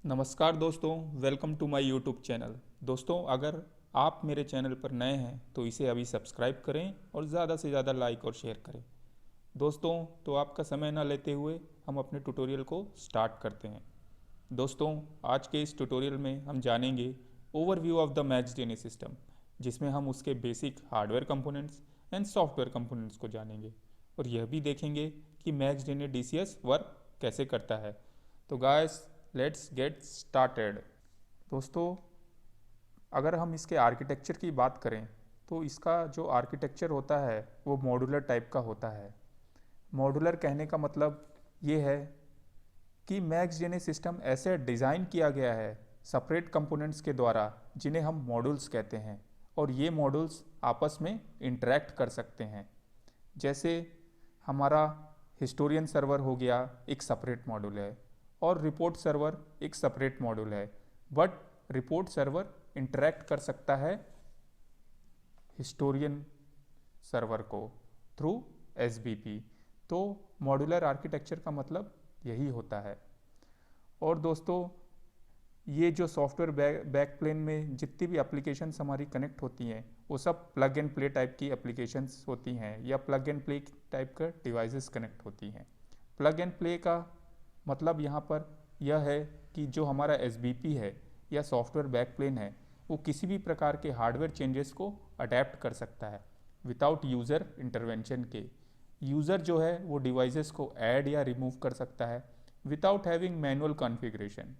नमस्कार दोस्तों, welcome to my YouTube channel. दोस्तों, अगर आप मेरे चैनल पर नए हैं तो इसे अभी सब्सक्राइब करें और ज़्यादा से ज़्यादा लाइक और शेयर करें। दोस्तों, तो आपका समय ना लेते हुए हम अपने ट्यूटोरियल को स्टार्ट करते हैं। दोस्तों, आज के इस ट्यूटोरियल में हम जानेंगे ओवरव्यू ऑफ द मैक्सडीएनए सिस्टम, जिसमें हम उसके basic hardware components and software components को जानेंगे और यह भी देखेंगे कि मैक्सडीएनए डीसीएस वर्क कैसे करता है। तो गाइस, लेट्स गेट स्टार्टेड। दोस्तों, अगर हम इसके आर्किटेक्चर की बात करें तो इसका जो आर्किटेक्चर होता है वो मॉड्यूलर टाइप का होता है। मॉड्यूलर कहने का मतलब ये है कि मैक्सडीएनए सिस्टम ऐसे डिज़ाइन किया गया है सेपरेट कंपोनेंट्स के द्वारा, जिन्हें हम मॉड्यूल्स कहते हैं, और ये मॉड्यूल्स आपस में इंटरेक्ट कर सकते हैं। जैसे हमारा हिस्टोरियन सर्वर हो गया, एक सेपरेट मॉड्यूल है, और रिपोर्ट सर्वर एक सेपरेट मॉड्यूल है। बट रिपोर्ट सर्वर इंटरेक्ट कर सकता है हिस्टोरियन सर्वर को थ्रू एसबीपी। तो मॉड्यूलर आर्किटेक्चर का मतलब यही होता है। और दोस्तों, ये जो सॉफ्टवेयर बैक प्लेन में जितनी भी एप्लीकेशंस हमारी कनेक्ट होती हैं वो सब प्लग एंड प्ले टाइप की एप्लीकेशंस होती हैं या प्लग एंड प्ले टाइप का डिवाइसेस कनेक्ट होती हैं। प्लग एंड प्ले का मतलब यहाँ पर यह है कि जो हमारा एसबीपी है या सॉफ्टवेयर बैक प्लेन है वो किसी भी प्रकार के हार्डवेयर चेंजेस को अडेप्ट कर सकता है विदाउट यूज़र इंटरवेंशन के। यूज़र जो है वो डिवाइसेस को ऐड या रिमूव कर सकता है विदाउट हैविंग मैनुअल कॉन्फ़िगरेशन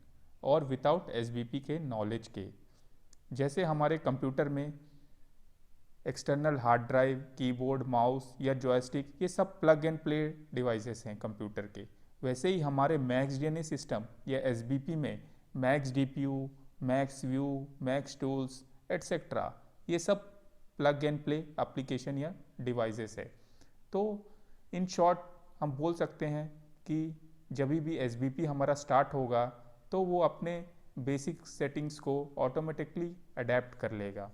और विदाउट एसबीपी के नॉलेज के। जैसे हमारे कंप्यूटर में external hard drive, keyboard, mouse या जॉयस्टिक, ये सब प्लग एंड प्ले डिवाइसेस हैं कंप्यूटर के। वैसे ही हमारे मैक्सडीएनए सिस्टम या एसबीपी में max DPU, max view, max tools etcetera, ये सब प्लग एंड प्ले एप्लीकेशन या डिवाइसेस है। तो इन शॉर्ट हम बोल सकते हैं कि जब भी एसबीपी हमारा स्टार्ट होगा तो वो अपने बेसिक सेटिंग्स को ऑटोमेटिकली अडेप्ट कर लेगा।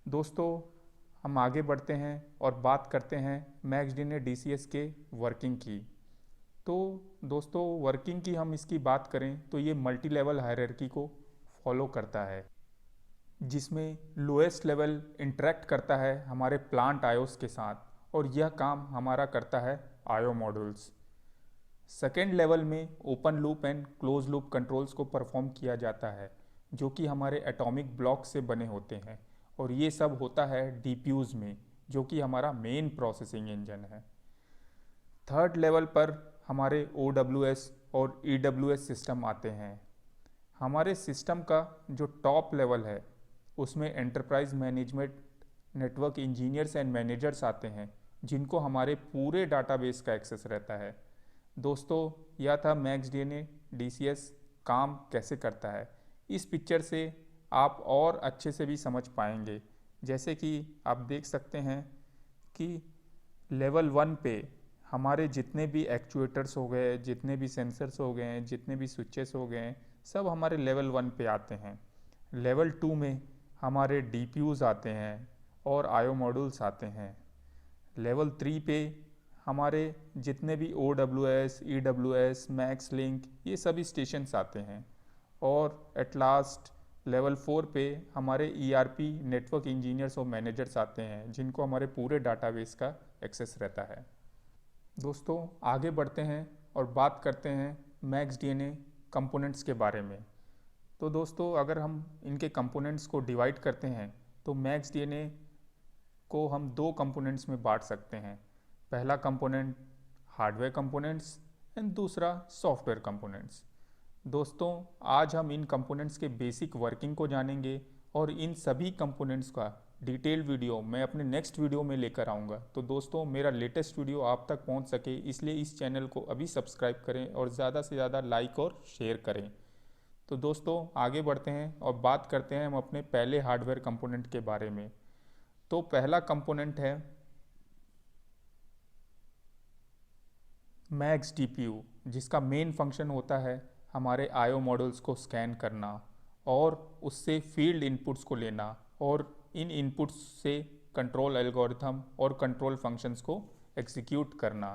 दोस्तों, हम आगे बढ़ते हैं और बात करते हैं मैक्सडीएनए डीसीएस के वर्किंग की। तो दोस्तों, वर्किंग की हम इसकी बात करें तो ये मल्टी लेवल हायरार्की को फॉलो करता है, जिसमें लोएस्ट लेवल इंटरेक्ट करता है हमारे प्लांट आयोस के साथ, और यह काम हमारा करता है आयो मॉड्यूल्स। सेकेंड लेवल में open loop and close loop controls को परफॉर्म किया जाता है, जो कि हमारे एटॉमिक ब्लॉक से बने होते हैं, और ये सब होता है डीपीयूज़ में, जो कि हमारा मेन प्रोसेसिंग इंजन है। थर्ड लेवल पर हमारे OWS और EWS सिस्टम आते हैं। हमारे सिस्टम का जो टॉप लेवल है उसमें enterprise management network engineers and managers आते हैं, जिनको हमारे पूरे डाटाबेस का एक्सेस रहता है। दोस्तों, यह था मैक्सडीएनए डीसीएस काम कैसे करता है। इस पिक्चर से आप और अच्छे से भी समझ पाएंगे। जैसे कि आप देख सकते हैं कि लेवल 1 पे हमारे जितने भी एक्चुएटर्स हो गए, जितने भी सेंसर्स हो गए, जितने भी स्विचेस हो गए, सब हमारे लेवल 1 पे आते हैं। लेवल 2 में हमारे डीपीयूज़ आते हैं और आयो मॉड्यूल्स आते हैं। लेवल 3 पे हमारे जितने भी OWS, EWS, मैक्स लिंक, ये सभी स्टेशंस आते हैं। और एट लास्ट लेवल 4 पे हमारे ERP नेटवर्क इंजीनियर्स और मैनेजर्स आते हैं, जिनको हमारे पूरे डाटाबेस का एक्सेस रहता है। दोस्तों, आगे बढ़ते हैं और बात करते हैं मैक्सडीएनए कंपोनेंट्स के बारे में। तो दोस्तों, अगर हम इनके कंपोनेंट्स को डिवाइड करते हैं तो मैक्सडीएनए को हम दो कंपोनेंट्स में बांट सकते हैं। पहला कंपोनेंट हार्डवेयर कंपोनेंट्स एंड दूसरा सॉफ्टवेयर कंपोनेंट्स। दोस्तों, आज हम इन कंपोनेंट्स के बेसिक वर्किंग को जानेंगे, और इन सभी कंपोनेंट्स का डिटेल वीडियो मैं अपने नेक्स्ट वीडियो में लेकर आऊँगा। तो दोस्तों, मेरा लेटेस्ट वीडियो आप तक पहुँच सके इसलिए इस चैनल को अभी सब्सक्राइब करें और ज़्यादा से ज़्यादा लाइक और शेयर करें। तो दोस्तों, आगे बढ़ते हैं और बात करते हैं हम अपने पहले हार्डवेयर कंपोनेंट के बारे में। तो पहला कंपोनेंट है मैक्स डीपीयू, जिसका मेन फंक्शन होता है हमारे आयो मॉड्यूल्स को स्कैन करना और उससे फील्ड इनपुट्स को लेना, और इन इनपुट्स से कंट्रोल एल्गोरिथम और कंट्रोल फंक्शंस को एग्जीक्यूट करना।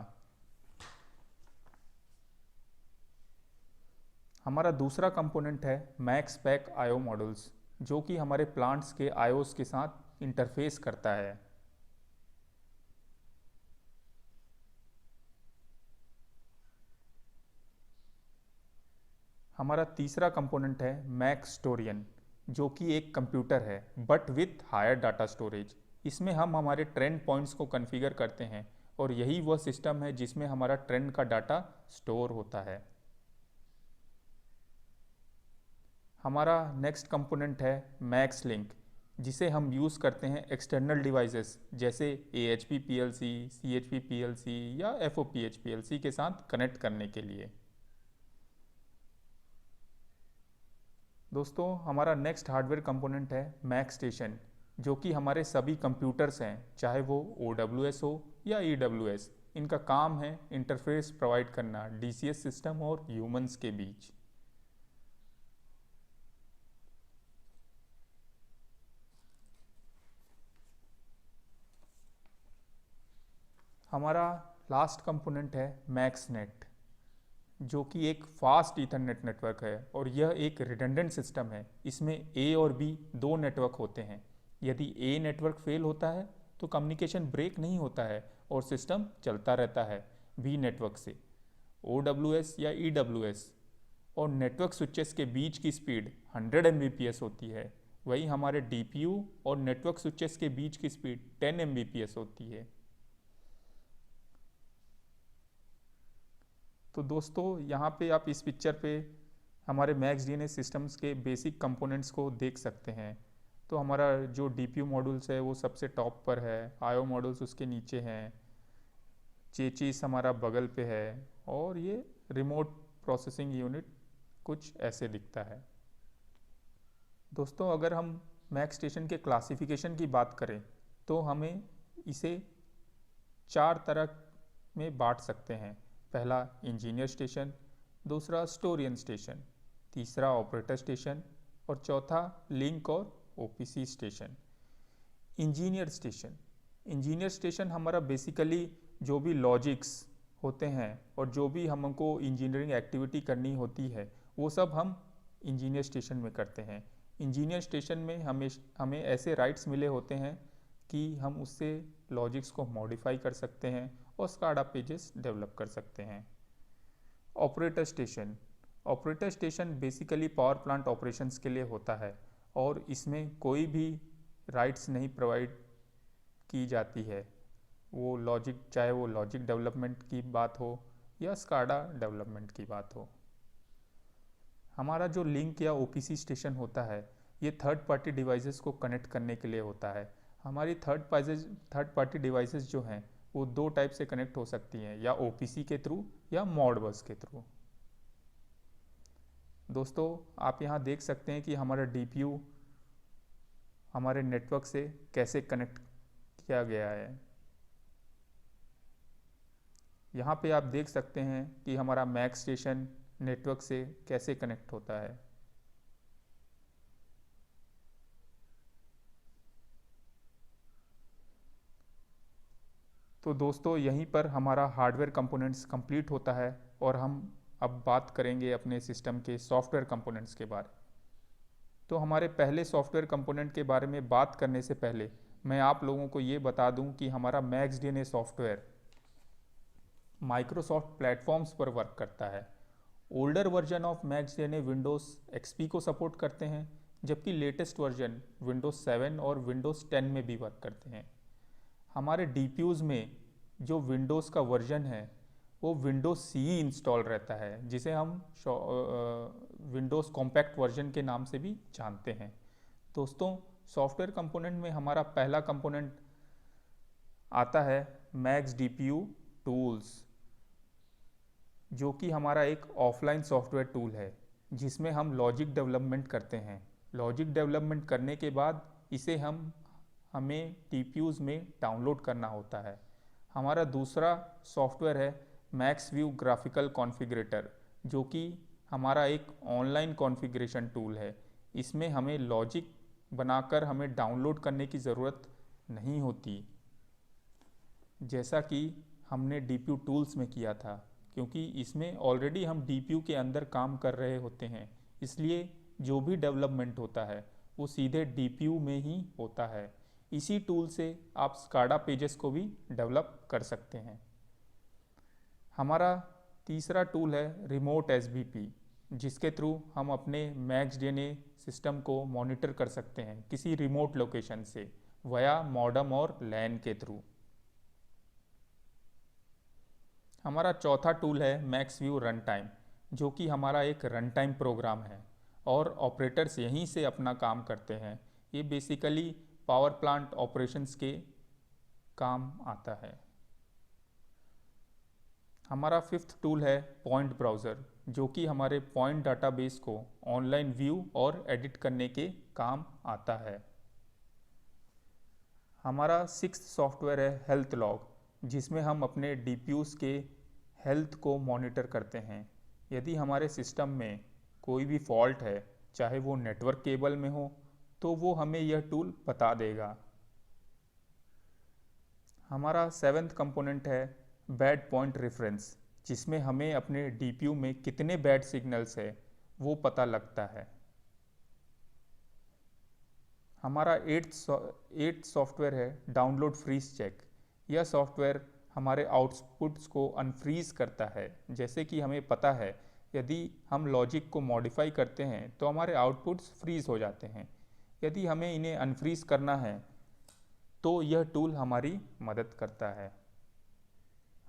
हमारा दूसरा कंपोनेंट है मैक्स पैक आईओ मॉड्यूल्स, जो कि हमारे प्लांट्स के आईओस के साथ इंटरफेस करता है। हमारा तीसरा कंपोनेंट है मैक्सटोरियन, जो कि एक कंप्यूटर है but with higher data storage. इसमें हम हमारे ट्रेंड पॉइंट्स को कॉन्फ़िगर करते हैं और यही वह सिस्टम है जिसमें हमारा ट्रेंड का डाटा स्टोर होता है। हमारा नेक्स्ट कंपोनेंट है मैक्स लिंक, जिसे हम यूज़ करते हैं एक्सटर्नल डिवाइसेस जैसे AHP PLC, CHP PLC या FOPH PLC के साथ कनेक्ट करने के लिए। दोस्तों, हमारा नेक्स्ट हार्डवेयर कंपोनेंट है मैक स्टेशन, जो कि हमारे सभी कंप्यूटर्स हैं, चाहे वो OWS हो या EWS। इनका काम है इंटरफेस प्रोवाइड करना DCS सिस्टम और ह्यूमंस के बीच। हमारा लास्ट कंपोनेंट है मैक्स नेट, जो कि एक फास्ट ईथरनेट नेटवर्क है और यह एक रिडंडेंट सिस्टम है। इसमें A और B दो नेटवर्क होते हैं। यदि A नेटवर्क फेल होता है तो कम्युनिकेशन ब्रेक नहीं होता है और सिस्टम चलता रहता है B नेटवर्क से। OWS या EWS और नेटवर्क स्विचेस के बीच की स्पीड 100 Mbps होती है, वही हमारे DPU और नेटवर्क स्विचेस के बीच की स्पीड 10 Mbps होती है। तो दोस्तों, यहाँ पे आप इस पिक्चर पे हमारे मैक्स डीएनए सिस्टम्स के बेसिक कंपोनेंट्स को देख सकते हैं। तो हमारा जो DPU मॉड्यूल्स है वो सबसे टॉप पर है, आईओ मॉड्यूल्स उसके नीचे हैं, चेचिस हमारा बगल पे है और ये रिमोट प्रोसेसिंग यूनिट कुछ ऐसे दिखता है। दोस्तों, अगर हम मैक्स स्टेशन के क्लासिफिकेशन की बात करें तो हमें इसे 4 तरह में बांट सकते हैं। पहला इंजीनियर स्टेशन, दूसरा स्टोरियन स्टेशन, तीसरा ऑपरेटर स्टेशन और चौथा लिंक और OPC स्टेशन। इंजीनियर स्टेशन हमारा बेसिकली जो भी लॉजिक्स होते हैं और जो भी हमको इंजीनियरिंग एक्टिविटी करनी होती है वो सब हम इंजीनियर स्टेशन में करते हैं। इंजीनियर स्टेशन में हमें ऐसे राइट्स मिले होते हैं कि हम उससे लॉजिक्स को मॉडिफाई कर सकते हैं और स्काडा पेजेस डेवलप कर सकते हैं। Operator station basically power plant operations के लिए होता है और इसमें कोई भी राइट्स नहीं प्रोवाइड की जाती है। वो लॉजिक, चाहे वो लॉजिक डेवलपमेंट की बात हो या स्काडा डेवलपमेंट की बात हो। हमारा जो लिंक या OPC स्टेशन होता है ये थर्ड पार्टी डिवाइसेस को कनेक्ट करने के लिए होता है। हमारी थर्ड पार्टी डिवाइसेस जो हैं वो 2 टाइप से कनेक्ट हो सकती हैं, या OPC के थ्रू या मॉडबस के थ्रू। दोस्तों, आप यहाँ देख सकते हैं कि हमारा DPU हमारे नेटवर्क से कैसे कनेक्ट किया गया है। यहाँ पे आप देख सकते हैं कि हमारा मैक्स स्टेशन नेटवर्क से कैसे कनेक्ट होता है। तो दोस्तों, यहीं पर हमारा हार्डवेयर कंपोनेंट्स कंप्लीट होता है और हम अब बात करेंगे अपने सिस्टम के सॉफ्टवेयर कंपोनेंट्स के बारे में। तो हमारे पहले सॉफ्टवेयर कंपोनेंट के बारे में बात करने से पहले मैं आप लोगों को ये बता दूं कि हमारा max DNA software Microsoft platforms पर वर्क करता है। Older version of max DNA Windows XP को सपोर्ट करते हैं, जबकि लेटेस्ट वर्जन विंडोज़ 7 और विंडोज़ 10 में भी वर्क करते हैं। हमारे DPUs में जो विंडोज़ का वर्जन है वो विंडोज़ CE इंस्टॉल रहता है, जिसे हम विंडोज़ कॉम्पैक्ट वर्जन के नाम से भी जानते हैं। दोस्तों, सॉफ्टवेयर कंपोनेंट में हमारा पहला कंपोनेंट आता है मैक्स DPU टूल्स, जो कि हमारा एक ऑफलाइन सॉफ्टवेयर टूल है जिसमें हम लॉजिक डेवलपमेंट करते हैं। लॉजिक डेवलपमेंट करने के बाद इसे हमें DPUs में डाउनलोड करना होता है। हमारा दूसरा सॉफ्टवेयर है मैक्स व्यू ग्राफिकल कॉन्फ़िगरेटर, जो कि हमारा एक ऑनलाइन कॉन्फ़िगरेशन टूल है। इसमें हमें लॉजिक बनाकर हमें डाउनलोड करने की ज़रूरत नहीं होती, जैसा कि हमने DPU टूल्स में किया था, क्योंकि इसमें ऑलरेडी हम DPU के अंदर काम कर रहे होते हैं, इसलिए जो भी डेवलपमेंट होता है वो सीधे DPU में ही होता है। इसी टूल से आप SCADA पेजेस को भी डेवलप कर सकते हैं। हमारा तीसरा टूल है रिमोट SBP, जिसके थ्रू हम अपने MaxDNA सिस्टम को मॉनिटर कर सकते हैं किसी रिमोट लोकेशन से वया मॉडम और LAN के थ्रू। हमारा चौथा टूल है MaxView रन टाइम, जो कि हमारा एक रन टाइम प्रोग्राम है और ऑपरेटर्स यहीं से अपना काम करते हैं। ये बेसिकली पावर प्लांट ऑपरेशंस के काम आता है। हमारा फिफ्थ टूल है पॉइंट ब्राउज़र, जो कि हमारे पॉइंट डाटाबेस को ऑनलाइन व्यू और एडिट करने के काम आता है। हमारा सिक्स्थ सॉफ्टवेयर है हेल्थ लॉग, जिसमें हम अपने DPUs के हेल्थ को मॉनिटर करते हैं। यदि हमारे सिस्टम में कोई भी फॉल्ट है, चाहे वो नेटवर्क केबल में हो, तो वो हमें यह टूल बता देगा। हमारा सेवेंथ कंपोनेंट है बैड पॉइंट रेफरेंस, जिसमें हमें अपने DPU में कितने बैड सिग्नल्स है वो पता लगता है। हमारा एट्थ सॉफ्टवेयर है डाउनलोड फ्रीज चेक। यह सॉफ्टवेयर हमारे आउटपुट्स को अनफ्रीज करता है। जैसे कि हमें पता है यदि हम लॉजिक को मॉडिफाई करते हैं तो हमारे आउटपुट्स फ्रीज हो जाते हैं। यदि हमें इन्हें अनफ्रीज करना है तो यह टूल हमारी मदद करता है।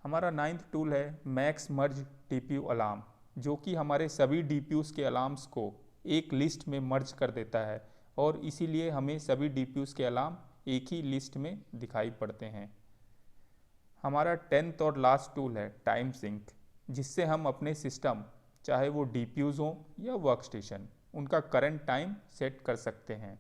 हमारा नाइन्थ टूल है मैक्स मर्ज DPU अलार्म, जो कि हमारे सभी DPUs के अलार्म्स को एक लिस्ट में मर्ज कर देता है और इसीलिए हमें सभी DPUs के अलार्म एक ही लिस्ट में दिखाई पड़ते हैं। हमारा 10th और लास्ट टूल है टाइम सिंक, जिससे हम अपने सिस्टम, चाहे वो DPUs हों या वर्कस्टेशन, उनका करंट टाइम सेट कर सकते हैं।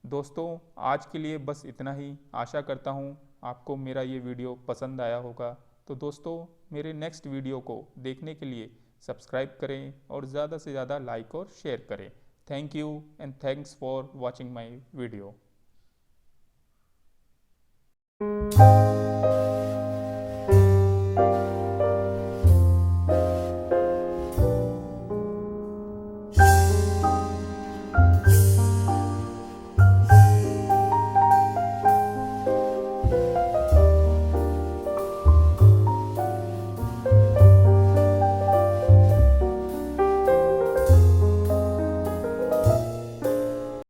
दोस्तों, आज के लिए बस इतना ही। आशा करता हूँ आपको मेरा ये वीडियो पसंद आया होगा। तो दोस्तों, मेरे नेक्स्ट वीडियो को देखने के लिए सब्सक्राइब करें और ज़्यादा से ज़्यादा लाइक और शेयर करें। Thank you and thanks for watching my video.